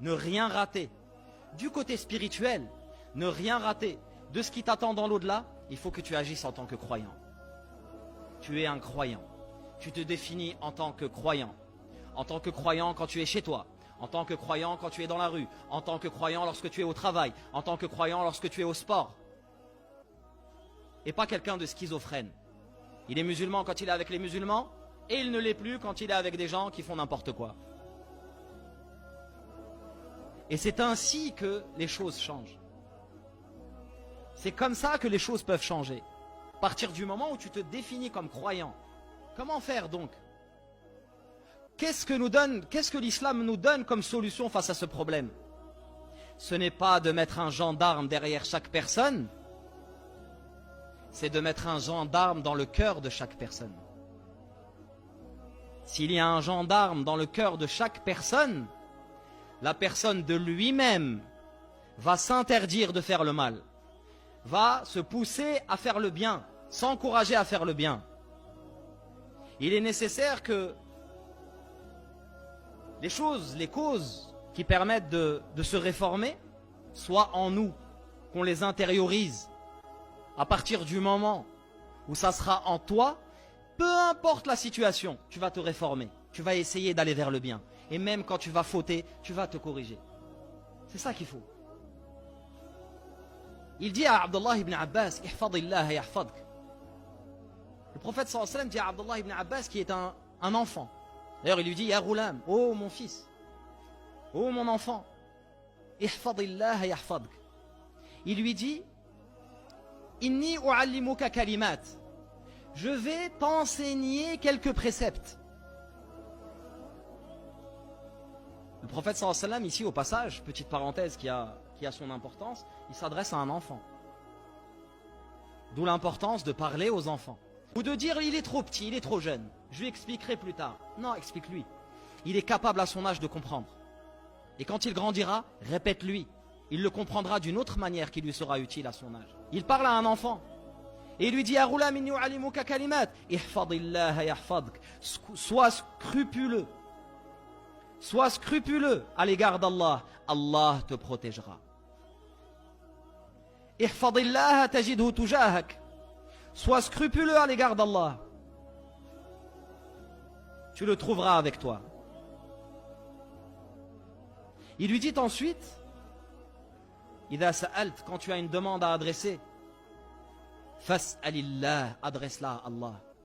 ne rien rater. Du côté spirituel, ne rien rater. De ce qui t'attend dans l'au-delà, il faut que tu agisses en tant que croyant. Tu es un croyant. Tu te définis en tant que croyant. En tant que croyant quand tu es chez toi. En tant que croyant quand tu es dans la rue. En tant que croyant lorsque tu es au travail. En tant que croyant lorsque tu es au sport. Et pas quelqu'un de schizophrène. Il est musulman quand il est avec les musulmans et il ne l'est plus quand il est avec des gens qui font n'importe quoi. Et c'est ainsi que les choses changent. C'est comme ça que les choses peuvent changer. À partir du moment où tu te définis comme croyant. Comment faire donc? Qu'est-ce que l'islam nous donne comme solution face à ce problème? Ce n'est pas de mettre un gendarme derrière chaque personne, c'est de mettre un gendarme dans le cœur de chaque personne. S'il y a un gendarme dans le cœur de chaque personne, la personne de lui-même va s'interdire de faire le mal, va se pousser à faire le bien, s'encourager à faire le bien. Il est nécessaire que les causes qui permettent de se réformer soient en nous, qu'on les intériorise. À partir du moment où ça sera en toi, peu importe la situation, tu vas te réformer, tu vas essayer d'aller vers le bien. Et même quand tu vas fauter, tu vas te corriger. C'est ça qu'il faut. Il dit à Abdullah ibn Abbas, ihfadillah yahfadk. Le prophète sallallahu alayhi wa sallam dit à Abdullah ibn Abbas qui est un enfant. D'ailleurs il lui dit, ya ghulam, oh mon fils, oh mon enfant, ihfadillah yahfadk. Il lui dit, inni u'allimuka kalimat. Je vais t'enseigner quelques préceptes. Le prophète sallallahu alayhi wa sallam, ici au passage, petite parenthèse qui a son importance, il s'adresse à un enfant. D'où l'importance de parler aux enfants. Ou de dire il est trop petit, il est trop jeune. Je lui expliquerai plus tard. Non, explique-lui. Il est capable à son âge de comprendre. Et quand il grandira, répète-lui. Il le comprendra d'une autre manière qui lui sera utile à son âge. Il parle à un enfant. Et il lui dit, sois scrupuleux. Sois scrupuleux à l'égard d'Allah. Allah te protégera. Sois scrupuleux à l'égard d'Allah. Tu le trouveras avec toi. Il lui dit ensuite, quand tu as une demande à adresser, fas'alillah, adresse-la à Allah.